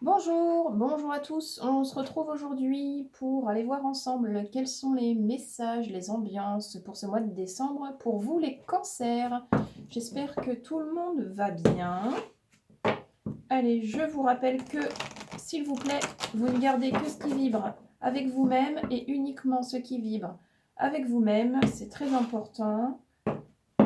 Bonjour à tous. On se retrouve aujourd'hui pour aller voir ensemble quels sont les messages, les ambiances pour ce mois de décembre pour vous les cancers. J'espère que tout le monde va bien. Allez, je vous rappelle que, s'il vous plaît, vous ne gardez que ce qui vibre avec vous-même et uniquement ce qui vibre avec vous-même. C'est très important.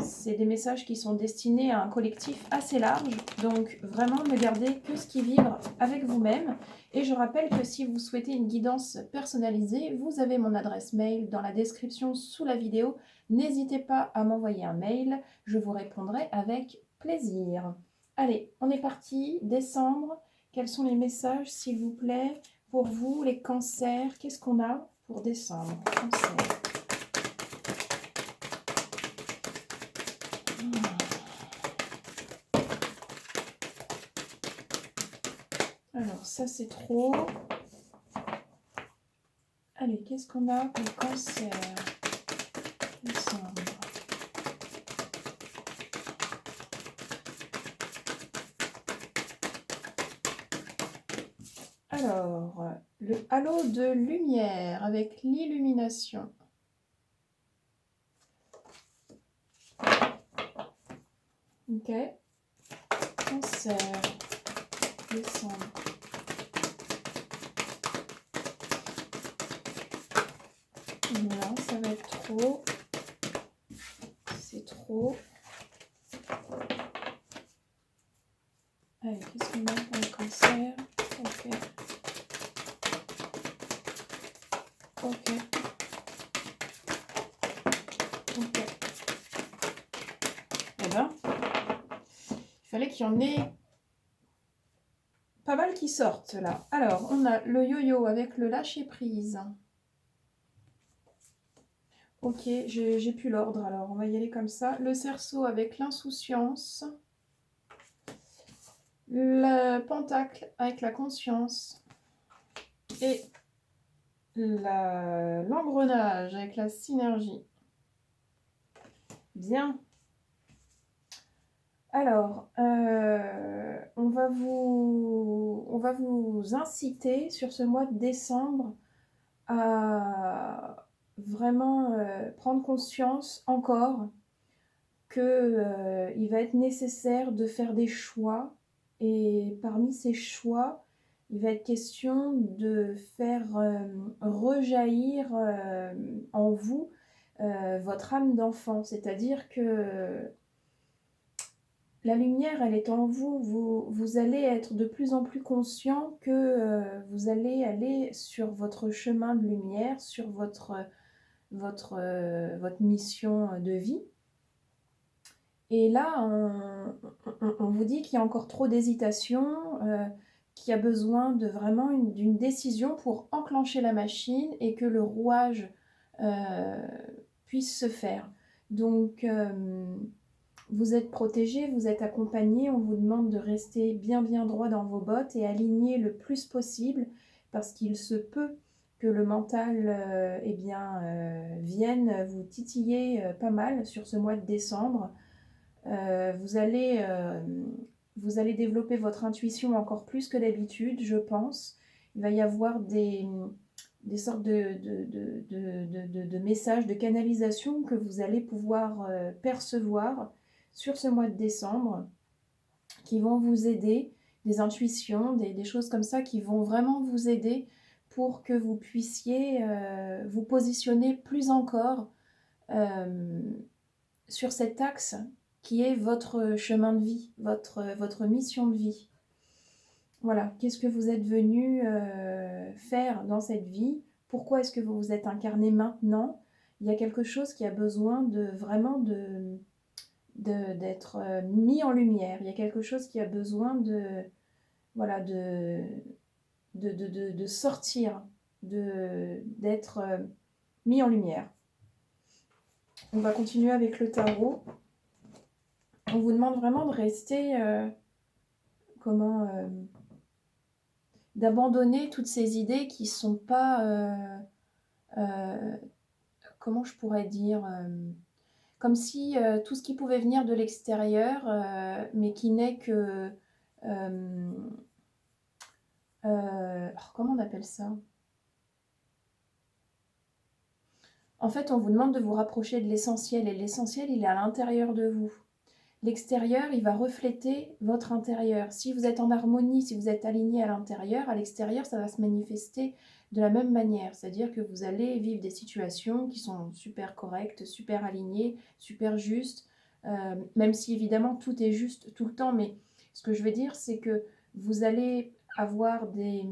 C'est des messages qui sont destinés à un collectif assez large, donc vraiment ne gardez que ce qui vibre avec vous-même. Et je rappelle que si vous souhaitez une guidance personnalisée, vous avez mon adresse mail dans la description sous la vidéo. N'hésitez pas à m'envoyer un mail, je vous répondrai avec plaisir. Allez, on est parti, décembre. Quels sont les messages, s'il vous plaît, pour vous, les cancers? Qu'est-ce qu'on a pour décembre? Cancer. Alors, ça, c'est trop. Allez, qu'est-ce qu'on a pour cancer? Décembre. Alors, le halo de lumière avec l'illumination. Ok. Cancer. Décembre. Voilà, ça va être trop. C'est trop. Allez, qu'est-ce qu'on a pour le cancer? Ok. Ok. Ok. Eh ben, il fallait qu'il y en ait pas mal qui sortent là. Alors, on a le yo-yo avec le lâcher-prise. Ok, j'ai plus l'ordre, alors on va y aller comme ça. Le cerceau avec l'insouciance. Le pentacle avec la conscience. Et l'engrenage avec la synergie. Bien. Alors, on va vous inciter sur ce mois de décembre à vraiment prendre conscience encore qu'il va être nécessaire de faire des choix. Et parmi ces choix, il va être question de faire rejaillir en vous votre âme d'enfant. C'est-à-dire que la lumière, elle est en vous. Vous allez être de plus en plus conscient que vous allez aller sur votre chemin de lumière, sur votre mission de vie. Et là, on vous dit qu'il y a encore trop d'hésitation, qu'il y a besoin de vraiment d'une décision pour enclencher la machine et que le rouage puisse se faire. Donc, vous êtes protégé, vous êtes accompagné, on vous demande de rester bien droit dans vos bottes et aligné le plus possible parce qu'il se peut que le mental vienne vous titiller pas mal sur ce mois de décembre. Vous allez développer votre intuition encore plus que d'habitude, je pense. Il va y avoir des sortes de messages, de canalisation que vous allez pouvoir percevoir sur ce mois de décembre, qui vont vous aider, des intuitions, des choses comme ça qui vont vraiment vous aider pour que vous puissiez vous positionner plus encore sur cet axe qui est votre chemin de vie, votre mission de vie. Voilà, qu'est-ce que vous êtes venu faire dans cette vie? Pourquoi est-ce que vous vous êtes incarné maintenant? Il y a quelque chose qui a besoin d'être mis en lumière. Il y a quelque chose qui a besoin de sortir, d'être mis en lumière. On va continuer avec le tarot. On vous demande vraiment de rester d'abandonner toutes ces idées qui sont pas comment je pourrais dire comme si tout ce qui pouvait venir de l'extérieur mais qui n'est que comment on appelle ça? En fait, on vous demande de vous rapprocher de l'essentiel et l'essentiel, il est à l'intérieur de vous. L'extérieur, il va refléter votre intérieur. Si vous êtes en harmonie, si vous êtes aligné à l'intérieur, à l'extérieur, ça va se manifester de la même manière. C'est-à-dire que vous allez vivre des situations qui sont super correctes, super alignées, super justes, même si évidemment tout est juste tout le temps. Mais ce que je veux dire, c'est que vous allez avoir des,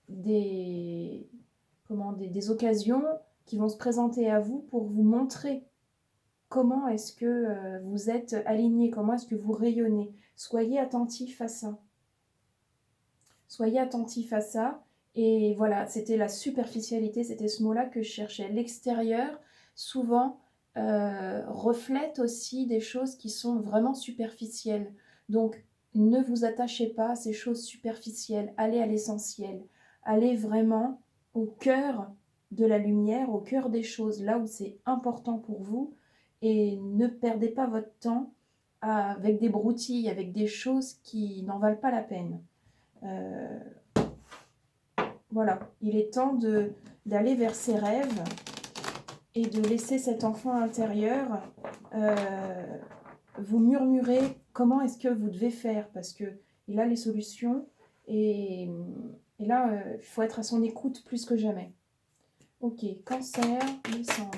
des occasions qui vont se présenter à vous pour vous montrer comment est-ce que vous êtes aligné, comment est-ce que vous rayonnez. Soyez attentif à ça. Soyez attentif à ça. Et voilà, c'était la superficialité, c'était ce mot-là que je cherchais. L'extérieur, souvent, reflète aussi des choses qui sont vraiment superficielles. Donc, ne vous attachez pas à ces choses superficielles. Allez à l'essentiel. Allez vraiment au cœur de la lumière, au cœur des choses, là où c'est important pour vous. Et ne perdez pas votre temps avec des broutilles, avec des choses qui n'en valent pas la peine. Euh, voilà, il est temps d'aller vers ses rêves et de laisser cet enfant intérieur vous murmurer comment est-ce que vous devez faire, parce qu'il a les solutions et, et là, il faut être à son écoute plus que jamais. Ok, cancer, décembre.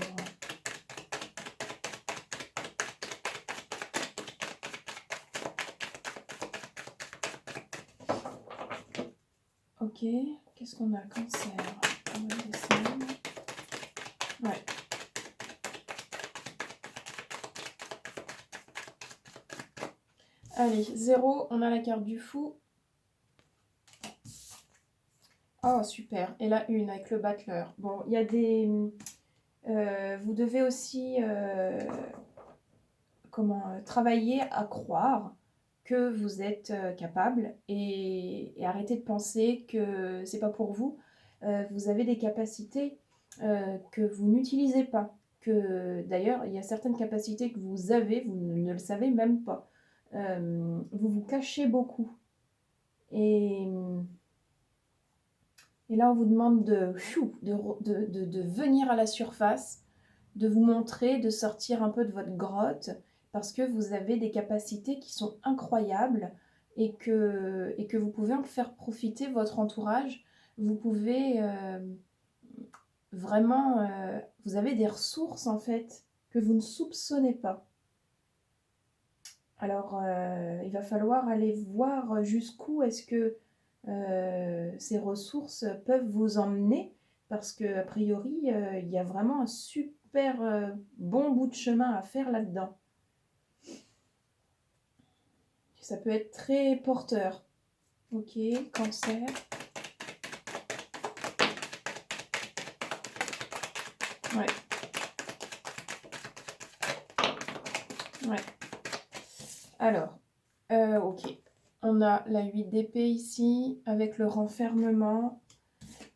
Ok, qu'est-ce qu'on a? Cancer. On va descendre. Ouais. Allez, 0, on a la carte du fou. Oh, super. Et la 1 avec le battleur. Bon, il y a des... vous devez aussi travailler à croire que vous êtes capable et arrêter de penser que c'est pas pour vous. Vous avez des capacités que vous n'utilisez pas. Que d'ailleurs, il y a certaines capacités que vous avez, vous ne le savez même pas. Vous vous cachez beaucoup. Et là, on vous demande de venir à la surface, de vous montrer, de sortir un peu de votre grotte, parce que vous avez des capacités qui sont incroyables et que vous pouvez en faire profiter votre entourage. Vous pouvez vraiment... vous avez des ressources, en fait, que vous ne soupçonnez pas. Alors, il va falloir aller voir jusqu'où est-ce que ces ressources peuvent vous emmener, parce qu'a priori, il y a vraiment un super bon bout de chemin à faire là-dedans. Ça peut être très porteur. Ok, cancer. Ouais. Ouais. Alors, ok. On a la 8 d'épée ici, avec le renfermement,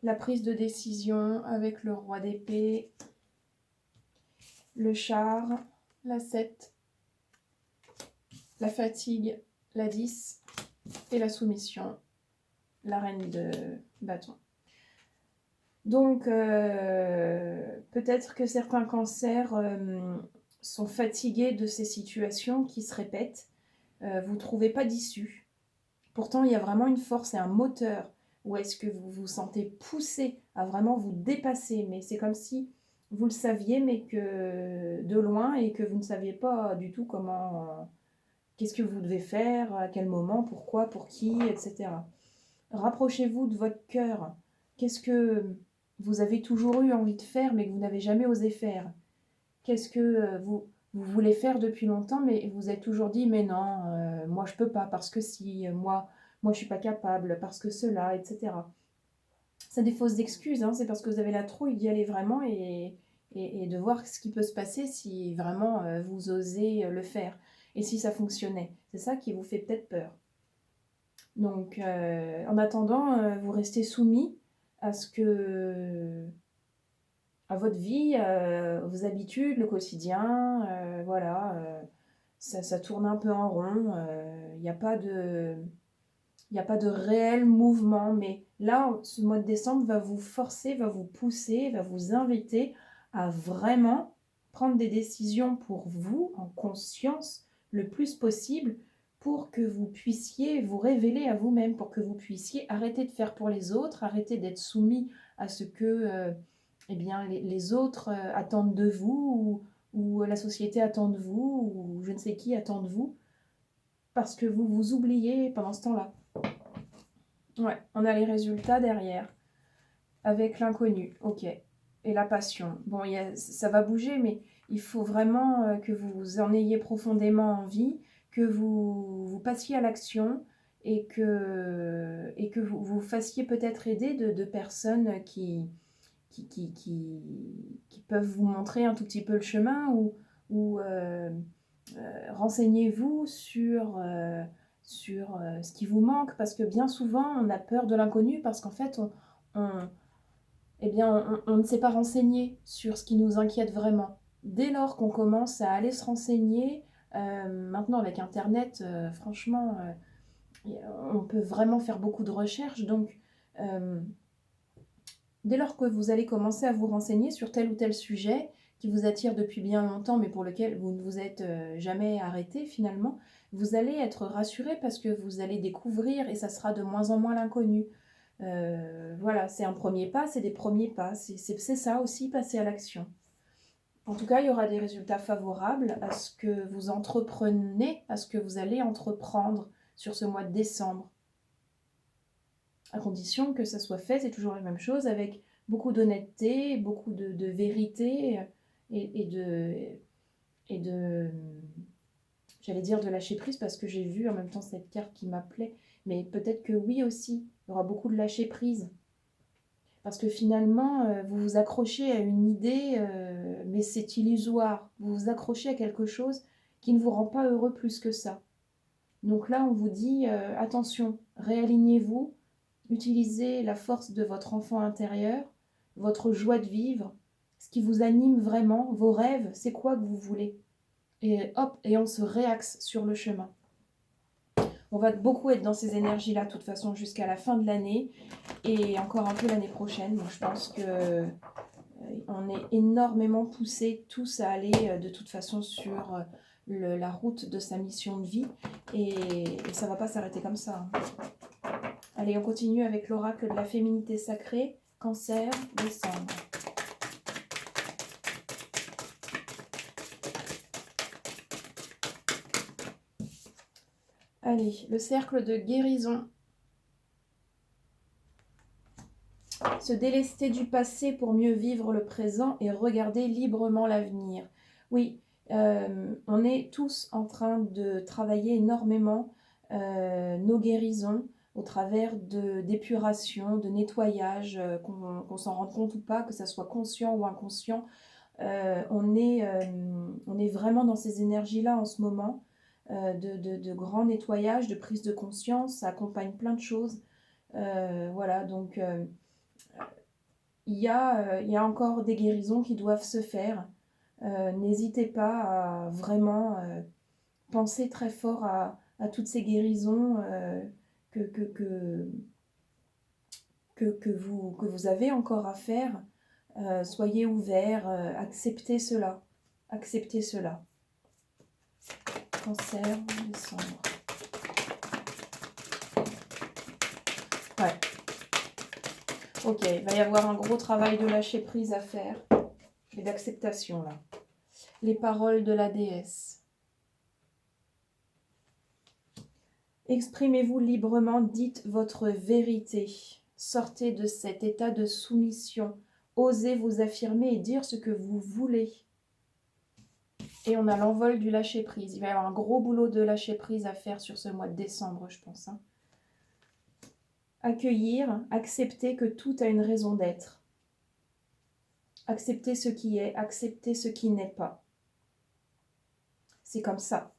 la prise de décision avec le roi d'épée, le char, la 7, la fatigue, la 10 et la soumission, la reine de bâton. Donc, peut-être que certains cancers sont fatigués de ces situations qui se répètent. Vous ne trouvez pas d'issue. Pourtant, il y a vraiment une force et un moteur. Ou est-ce que vous vous sentez poussé à vraiment vous dépasser? Mais c'est comme si vous le saviez, mais que de loin, et que vous ne saviez pas du tout comment... qu'est-ce que vous devez faire, à quel moment, pourquoi, pour qui, etc. Rapprochez-vous de votre cœur. Qu'est-ce que vous avez toujours eu envie de faire, mais que vous n'avez jamais osé faire? Qu'est-ce que vous voulez faire depuis longtemps, mais vous êtes toujours dit, mais non, moi je peux pas, parce que si, moi je suis pas capable, parce que cela, etc. C'est des fausses excuses, hein, c'est parce que vous avez la trouille d'y aller vraiment et de voir ce qui peut se passer si vraiment vous osez le faire et si ça fonctionnait. C'est ça qui vous fait peut-être peur. Donc, en attendant, vous restez soumis à ce que, à votre vie, vos habitudes, le quotidien, voilà, ça tourne un peu en rond. Il n'y a pas Il n'y a pas de réel mouvement, mais là, ce mois de décembre va vous forcer, va vous pousser, va vous inviter à vraiment prendre des décisions pour vous, en conscience, le plus possible, pour que vous puissiez vous révéler à vous-même, pour que vous puissiez arrêter de faire pour les autres, arrêter d'être soumis à ce que eh bien, les autres attendent de vous, ou la société attend de vous, ou je ne sais qui attend de vous, parce que vous vous oubliez pendant ce temps-là. Ouais, on a les résultats derrière, avec l'inconnu, ok. Et la passion. Bon, ça va bouger, mais il faut vraiment que vous en ayez profondément envie, que vous passiez à l'action et que vous fassiez peut-être aider de personnes qui peuvent vous montrer un tout petit peu le chemin ou renseignez-vous sur ce qui vous manque, parce que bien souvent on a peur de l'inconnu parce qu'en fait on, eh bien, on ne s'est pas renseigné sur ce qui nous inquiète vraiment. Dès lors qu'on commence à aller se renseigner, maintenant avec Internet, franchement, on peut vraiment faire beaucoup de recherches. Donc, dès lors que vous allez commencer à vous renseigner sur tel ou tel sujet qui vous attire depuis bien longtemps, mais pour lequel vous ne vous êtes jamais arrêté finalement, vous allez être rassuré parce que vous allez découvrir et ça sera de moins en moins l'inconnu. Voilà, c'est un premier pas, c'est des premiers pas. C'est ça aussi, passer à l'action. En tout cas, il y aura des résultats favorables à ce que vous entreprenez, à ce que vous allez entreprendre sur ce mois de décembre. À condition que ça soit fait, c'est toujours la même chose, avec beaucoup d'honnêteté, beaucoup de vérité et de j'allais dire de lâcher prise parce que j'ai vu en même temps cette carte qui m'appelait, mais peut-être que oui aussi, il y aura beaucoup de lâcher prise. Parce que finalement, vous vous accrochez à une idée, mais c'est illusoire. Vous vous accrochez à quelque chose qui ne vous rend pas heureux plus que ça. Donc là, on vous dit, attention, réalignez-vous, utilisez la force de votre enfant intérieur, votre joie de vivre, ce qui vous anime vraiment, vos rêves, c'est quoi que vous voulez. Et hop, et on se réaxe sur le chemin. On va beaucoup être dans ces énergies-là, de toute façon, jusqu'à la fin de l'année et encore un peu l'année prochaine. Donc je pense que on est énormément poussés tous à aller de toute façon sur la route de sa mission de vie et ça ne va pas s'arrêter comme ça. Allez, on continue avec l'oracle de la féminité sacrée, Cancer, décembre. Allez, le cercle de guérison. Se délester du passé pour mieux vivre le présent et regarder librement l'avenir. Oui, on est tous en train de travailler énormément nos guérisons au travers d'épuration, de nettoyage, qu'on s'en rende compte ou pas, que ça soit conscient ou inconscient. On est vraiment dans ces énergies-là en ce moment, de grand nettoyage, de prise de conscience, ça accompagne plein de choses. Voilà, donc il y a encore des guérisons qui doivent se faire. N'hésitez pas à vraiment penser très fort à toutes ces guérisons que, que, que, que vous avez encore à faire. Soyez ouverts, acceptez cela. Acceptez cela. Cancer, décembre. Ouais. Ok, il va y avoir un gros travail de lâcher prise à faire et d'acceptation là. Les paroles de la déesse. Exprimez-vous librement, dites votre vérité. Sortez de cet état de soumission. Osez vous affirmer et dire ce que vous voulez. Et on a l'envol du lâcher-prise. Il va y avoir un gros boulot de lâcher-prise à faire sur ce mois de décembre, je pense. Accueillir, accepter que tout a une raison d'être. Accepter ce qui est, accepter ce qui n'est pas. C'est comme ça.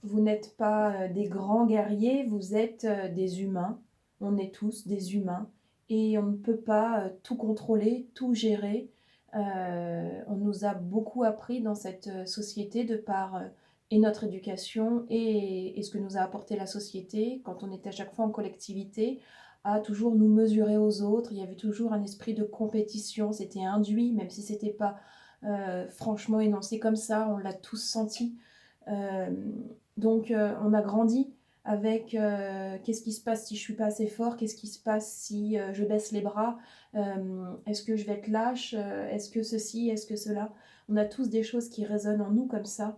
Vous n'êtes pas des grands guerriers, vous êtes des humains. On est tous des humains et on ne peut pas tout contrôler, tout gérer. On nous a beaucoup appris dans cette société de par et notre éducation et ce que nous a apporté la société, quand on était à chaque fois en collectivité, à toujours nous mesurer aux autres. Il y avait toujours un esprit de compétition, c'était induit, même si c'était pas franchement énoncé comme ça, on l'a tous senti. Euh, donc on a grandi avec qu'est-ce qui se passe si je suis pas assez fort, qu'est-ce qui se passe si je baisse les bras, est-ce que je vais être lâche, est-ce que ceci, est-ce que cela. On a tous des choses qui résonnent en nous comme ça.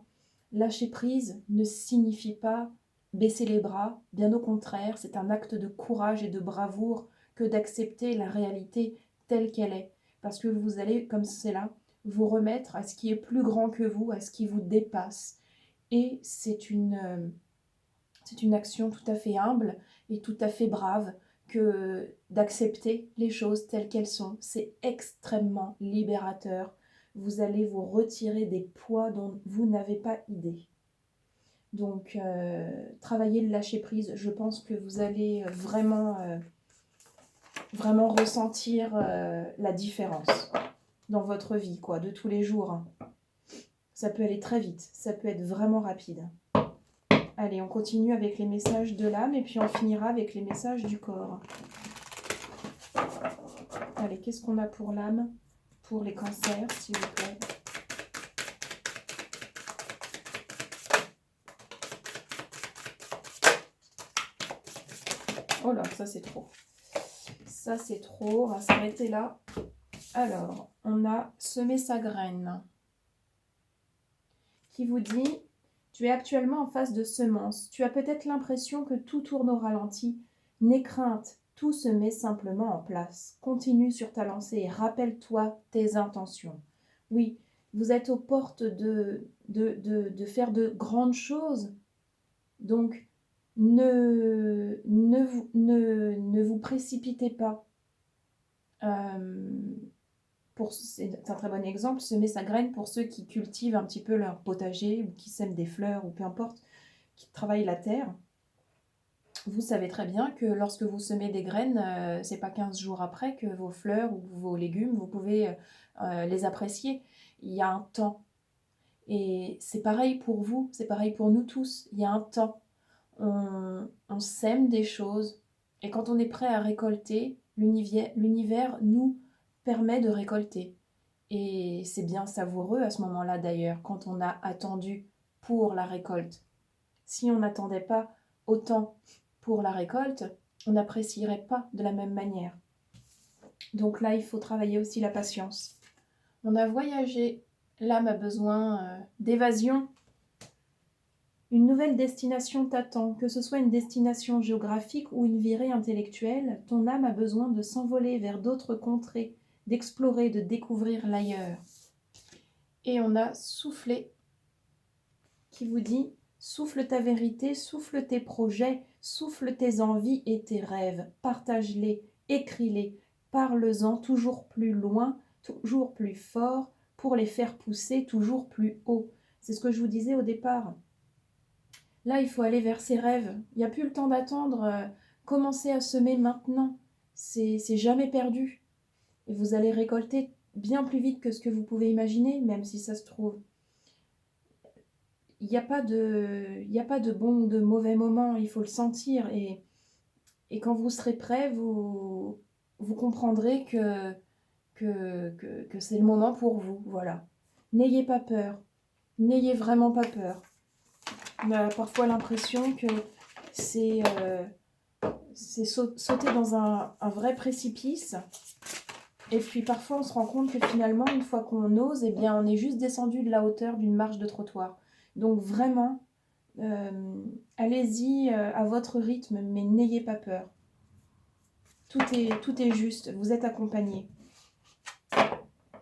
Lâcher prise ne signifie pas baisser les bras, bien au contraire, c'est un acte de courage et de bravoure que d'accepter la réalité telle qu'elle est. Parce que vous allez, comme c'est là, vous remettre à ce qui est plus grand que vous, à ce qui vous dépasse. Et c'est une action tout à fait humble et tout à fait brave que d'accepter les choses telles qu'elles sont. C'est extrêmement libérateur. Vous allez vous retirer des poids dont vous n'avez pas idée. Donc, travailler le lâcher-prise, je pense que vous allez vraiment ressentir la différence dans votre vie, quoi, de tous les jours. Hein. Ça peut aller très vite, ça peut être vraiment rapide. Allez, on continue avec les messages de l'âme et puis on finira avec les messages du corps. Allez, qu'est-ce qu'on a pour l'âme, pour les cancers, s'il vous plaît? Oh là, ça c'est trop. Ça c'est trop, on va s'arrêter là. Alors, on a semé sa graine qui vous dit: tu es actuellement en phase de semence. Tu as peut-être l'impression que tout tourne au ralenti. N'aie crainte, tout se met simplement en place. Continue sur ta lancée et rappelle-toi tes intentions. Oui, vous êtes aux portes de faire de grandes choses. Donc, ne vous précipitez pas. C'est un très bon exemple, semer sa graine pour ceux qui cultivent un petit peu leur potager ou qui sèment des fleurs ou peu importe, qui travaillent la terre. Vous savez très bien que lorsque vous semez des graines, c'est pas 15 jours après que vos fleurs ou vos légumes, vous pouvez les apprécier. Il y a un temps. Et c'est pareil pour vous, c'est pareil pour nous tous. Il y a un temps. On sème des choses et quand on est prêt à récolter, l'univers nous permet de récolter. Et c'est bien savoureux à ce moment-là d'ailleurs, quand on a attendu pour la récolte. Si on n'attendait pas autant pour la récolte, on n'apprécierait pas de la même manière. Donc là, il faut travailler aussi la patience. On a voyagé, l'âme a besoin d'évasion. Une nouvelle destination t'attend, que ce soit une destination géographique ou une virée intellectuelle, ton âme a besoin de s'envoler vers d'autres contrées, d'explorer, de découvrir l'ailleurs. Et on a soufflé, qui vous dit: souffle ta vérité, souffle tes projets, souffle tes envies et tes rêves, partage-les, écris-les, parle-en toujours plus loin, toujours plus fort, pour les faire pousser toujours plus haut. C'est ce que je vous disais au départ. Là, il faut aller vers ses rêves. Il n'y a plus le temps d'attendre. Commencez à semer maintenant. C'est jamais perdu. Et vous allez récolter bien plus vite que ce que vous pouvez imaginer, même si ça se trouve. Il n'y a pas de bon ou de mauvais moment. Il faut le sentir. Et quand vous serez prêt, vous comprendrez que c'est le moment pour vous. Voilà. N'ayez pas peur. N'ayez vraiment pas peur. On a parfois l'impression que c'est sauter dans un vrai précipice. Et puis parfois on se rend compte que finalement, une fois qu'on ose, eh bien, on est juste descendu de la hauteur d'une marche de trottoir. Donc vraiment, allez-y à votre rythme, mais n'ayez pas peur. Tout est juste, vous êtes accompagné.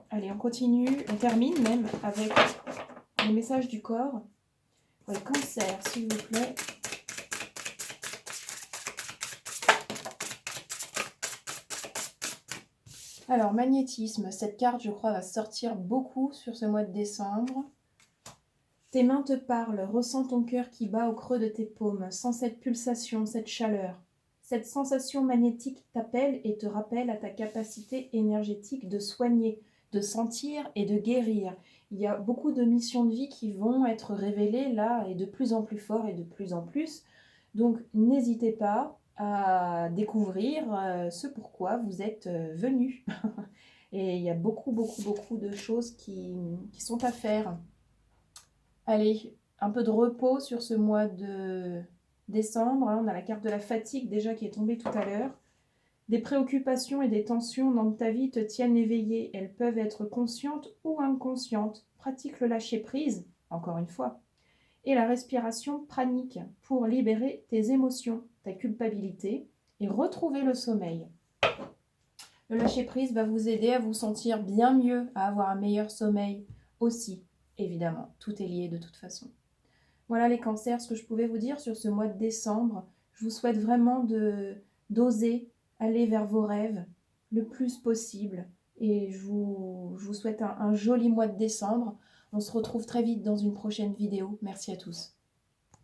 Allez, on continue, on termine même avec les messages du corps. Pour les cancers, s'il vous plaît. Alors, magnétisme, cette carte, je crois, va sortir beaucoup sur ce mois de décembre. Tes mains te parlent, ressens ton cœur qui bat au creux de tes paumes, sens cette pulsation, cette chaleur. Cette sensation magnétique t'appelle et te rappelle à ta capacité énergétique de soigner, de sentir et de guérir. Il y a beaucoup de missions de vie qui vont être révélées là et de plus en plus fort et de plus en plus. Donc n'hésitez pas à découvrir ce pourquoi vous êtes venu. Et il y a beaucoup, beaucoup, beaucoup de choses qui sont à faire. Allez, un peu de repos sur ce mois de décembre. On a la carte de la fatigue déjà qui est tombée tout à l'heure. Des préoccupations et des tensions dans ta vie te tiennent éveillé. Elles peuvent être conscientes ou inconscientes. Pratique le lâcher-prise, encore une fois. Et la respiration pranique pour libérer tes émotions, ta culpabilité et retrouver le sommeil. Le lâcher-prise va vous aider à vous sentir bien mieux, à avoir un meilleur sommeil aussi, évidemment. Tout est lié de toute façon. Voilà les cancers, ce que je pouvais vous dire sur ce mois de décembre. Je vous souhaite vraiment d'oser aller vers vos rêves le plus possible. Et je vous souhaite un joli mois de décembre. On se retrouve très vite dans une prochaine vidéo. Merci à tous.